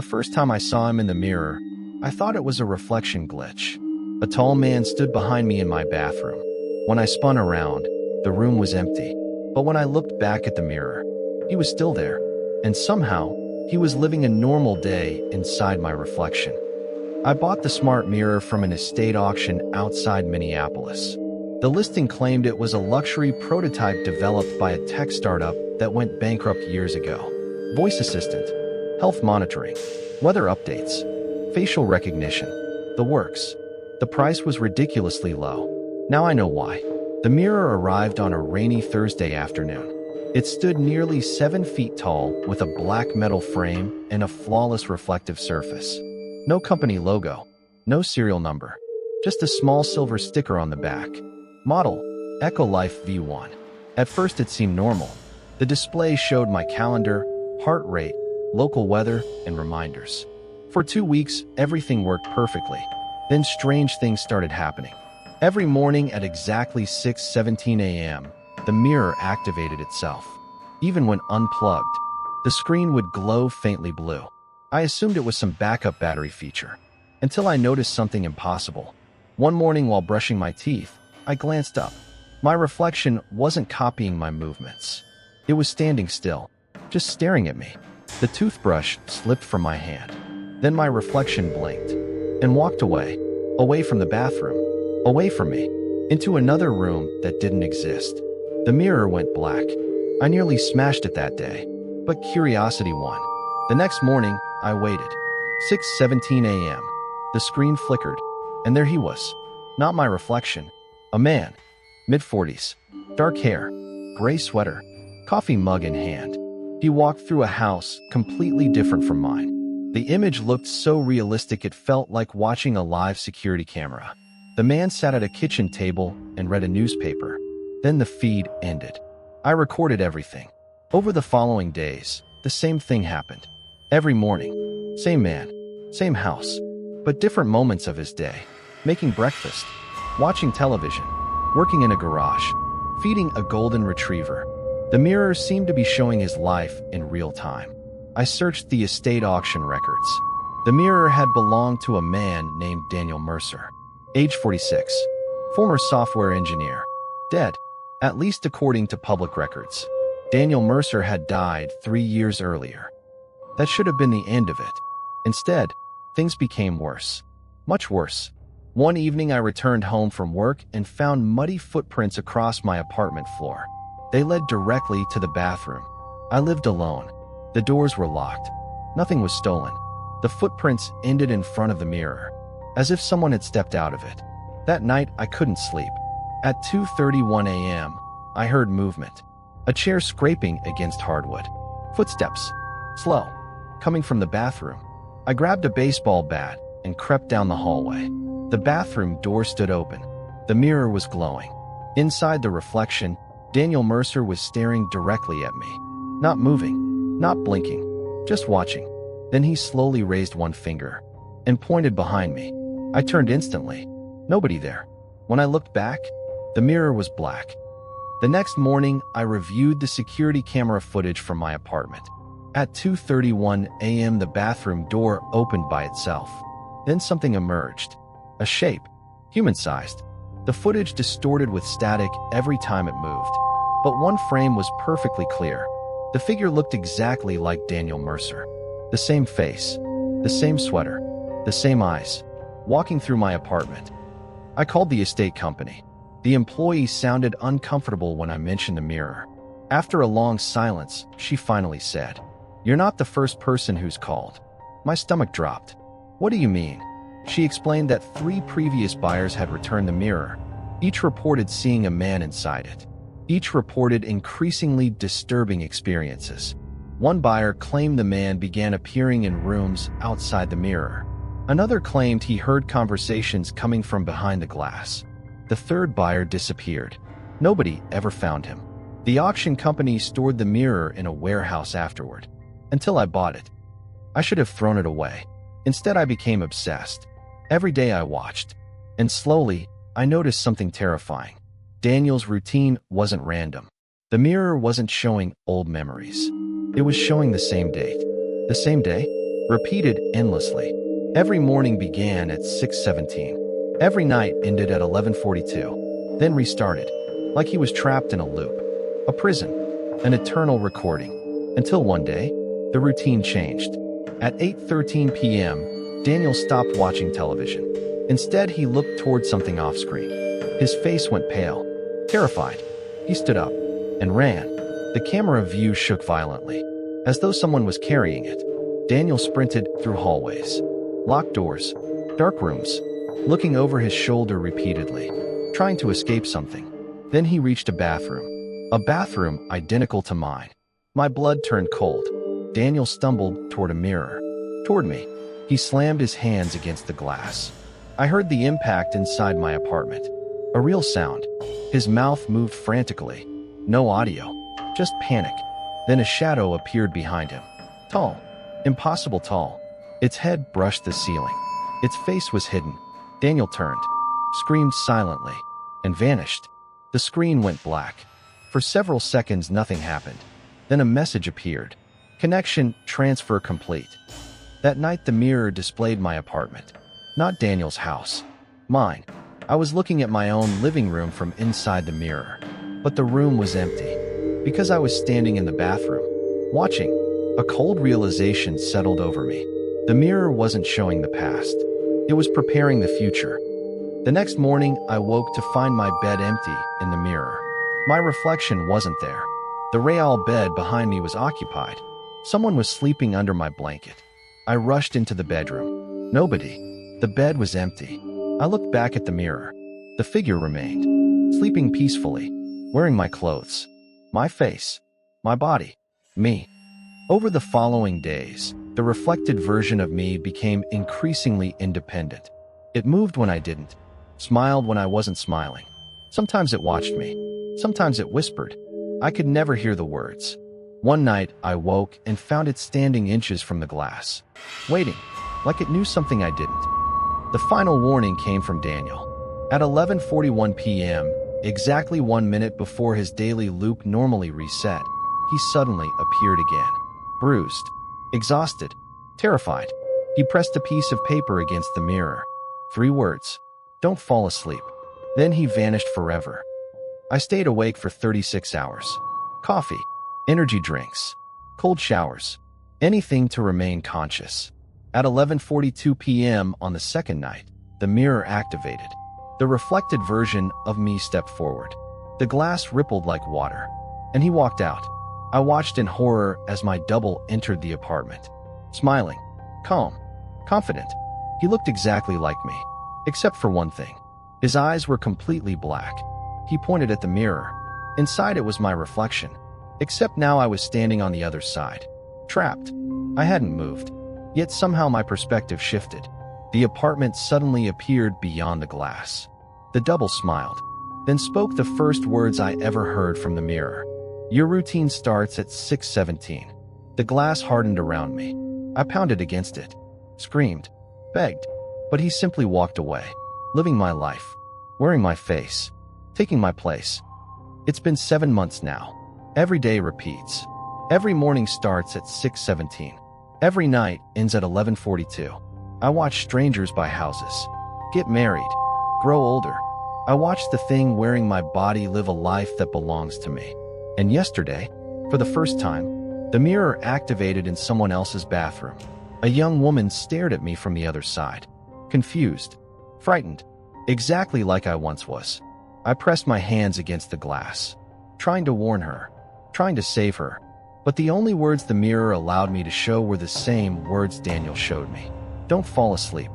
The first time I saw him in the mirror, I thought it was a reflection glitch. A tall man stood behind me in my bathroom. When I spun around, the room was empty. But when I looked back at the mirror, he was still there. And somehow, he was living a normal day inside my reflection. I bought the smart mirror from an estate auction outside Minneapolis. The listing claimed it was a luxury prototype developed by a tech startup that went bankrupt years ago. Voice assistant, health monitoring, weather updates, facial recognition, the works. The price was ridiculously low. Now I know why. The mirror arrived on a rainy Thursday afternoon. It stood nearly 7 feet tall with a black metal frame and a flawless reflective surface. No company logo, no serial number, just a small silver sticker on the back. Model, EcoLife V1. At first it seemed normal. The display showed my calendar, heart rate, local weather, and reminders. For 2 weeks, everything worked perfectly. Then strange things started happening. Every morning at exactly 6:17 a.m., the mirror activated itself. Even when unplugged, the screen would glow faintly blue. I assumed it was some backup battery feature, until I noticed something impossible. One morning while brushing my teeth, I glanced up. My reflection wasn't copying my movements. It was standing still, just staring at me. The toothbrush slipped from my hand. Then my reflection blinked and walked away from the bathroom, away from me, into another room that didn't exist. The mirror went black. I nearly smashed it that day, but curiosity won. The next morning, I waited. 6:17 a.m. The screen flickered, and there he was. Not my reflection. A man, mid-40s, dark hair, gray sweater, coffee mug in hand. He walked through a house completely different from mine. The image looked so realistic it felt like watching a live security camera. The man sat at a kitchen table and read a newspaper. Then the feed ended. I recorded everything. Over the following days, the same thing happened. Every morning, same man, same house, but different moments of his day. Making breakfast, watching television, working in a garage, feeding a golden retriever. The mirror seemed to be showing his life in real time. I searched the estate auction records. The mirror had belonged to a man named Daniel Mercer, age 46, former software engineer, dead, at least according to public records. Daniel Mercer had died 3 years earlier. That should have been the end of it. Instead, things became worse. Much worse. One evening I returned home from work and found muddy footprints across my apartment floor. They led directly to the bathroom. I lived alone. The doors were locked. Nothing was stolen. The footprints ended in front of the mirror, as if someone had stepped out of it. That night I couldn't sleep. At 2:31 a.m., I heard movement. A chair scraping against hardwood. Footsteps. Slow. Coming from the bathroom. I grabbed a baseball bat and crept down the hallway. The bathroom door stood open. The mirror was glowing. Inside the reflection, Daniel Mercer was staring directly at me. Not moving, not blinking, just watching. Then he slowly raised one finger and pointed behind me. I turned instantly. Nobody there. When I looked back, the mirror was black. The next morning, I reviewed the security camera footage from my apartment. At 2:31 a.m., the bathroom door opened by itself. Then something emerged. A shape, human-sized. The footage distorted with static every time it moved. But one frame was perfectly clear. The figure looked exactly like Daniel Mercer. The same face, the same sweater, the same eyes, walking through my apartment. I called the estate company. The employee sounded uncomfortable when I mentioned the mirror. After a long silence, she finally said, "You're not the first person who's called." My stomach dropped. "What do you mean?" She explained that 3 previous buyers had returned the mirror. Each reported seeing a man inside it. Each reported increasingly disturbing experiences. One buyer claimed the man began appearing in rooms outside the mirror. Another claimed he heard conversations coming from behind the glass. The third buyer disappeared. Nobody ever found him. The auction company stored the mirror in a warehouse afterward, until I bought it. I should have thrown it away. Instead, I became obsessed. Every day I watched, and slowly, I noticed something terrifying. Daniel's routine wasn't random. The mirror wasn't showing old memories. It was showing the same date. The same day? repeated endlessly. Every morning began at 6:17. Every night ended at 11:42, then restarted, like he was trapped in a loop, a prison, an eternal recording. Until one day, the routine changed. At 8:13 p.m., Daniel stopped watching television. Instead, he looked toward something off-screen. His face went pale, terrified. He stood up and ran. The camera view shook violently, as though someone was carrying it. Daniel sprinted through hallways, locked doors, dark rooms, looking over his shoulder repeatedly, trying to escape something. Then he reached a bathroom identical to mine. My blood turned cold. Daniel stumbled toward a mirror. Toward me. He slammed his hands against the glass. I heard the impact inside my apartment. A real sound. His mouth moved frantically. No audio, just panic. Then a shadow appeared behind him. Tall. Impossible tall. Its head brushed the ceiling. Its face was hidden. Daniel turned, screamed silently, and vanished. The screen went black. For several seconds, nothing happened. Then a message appeared. Connection transfer complete. That night, the mirror displayed my apartment. Not Daniel's house. Mine. I was looking at my own living room from inside the mirror. But the room was empty. Because I was standing in the bathroom, watching, a cold realization settled over me. The mirror wasn't showing the past. It was preparing the future. The next morning, I woke to find my bed empty in the mirror. My reflection wasn't there. The Real bed behind me was occupied. Someone was sleeping under my blanket. I rushed into the bedroom. Nobody. The bed was empty. I looked back at the mirror. The figure remained, sleeping peacefully, wearing my clothes, my face, my body, me. Over the following days, the reflected version of me became increasingly independent. It moved when I didn't, smiled when I wasn't smiling. Sometimes it watched me. Sometimes it whispered. I could never hear the words. One night, I woke and found it standing inches from the glass, waiting, like it knew something I didn't. The final warning came from Daniel. At 11:41 p.m., exactly 1 minute before his daily loop normally reset, he suddenly appeared again. Bruised, exhausted, terrified. He pressed a piece of paper against the mirror. 3 words. Don't fall asleep. Then he vanished forever. I stayed awake for 36 hours. Coffee, energy drinks, cold showers, anything to remain conscious. At 11:42 p.m. on the second night, the mirror activated. The reflected version of me stepped forward. The glass rippled like water, and he walked out. I watched in horror as my double entered the apartment. Smiling, calm, confident. He looked exactly like me, except for one thing. His eyes were completely black. He pointed at the mirror. Inside it was my reflection, except now I was standing on the other side. Trapped. I hadn't moved. Yet somehow my perspective shifted. The apartment suddenly appeared beyond the glass. The double smiled, then spoke the first words I ever heard from the mirror. Your routine starts at 6:17. The glass hardened around me. I pounded against it, screamed, begged, but he simply walked away, living my life, wearing my face, taking my place. It's been 7 months now. Every day repeats. Every morning starts at 6:17. Every night ends at 11:42. I watch strangers buy houses, get married, grow older. I watch the thing wearing my body live a life that belongs to me. And yesterday, for the first time, the mirror activated in someone else's bathroom. A young woman stared at me from the other side, confused, frightened, exactly like I once was. I pressed my hands against the glass, trying to warn her, trying to save her. But the only words the mirror allowed me to show were the same words Daniel showed me. Don't fall asleep.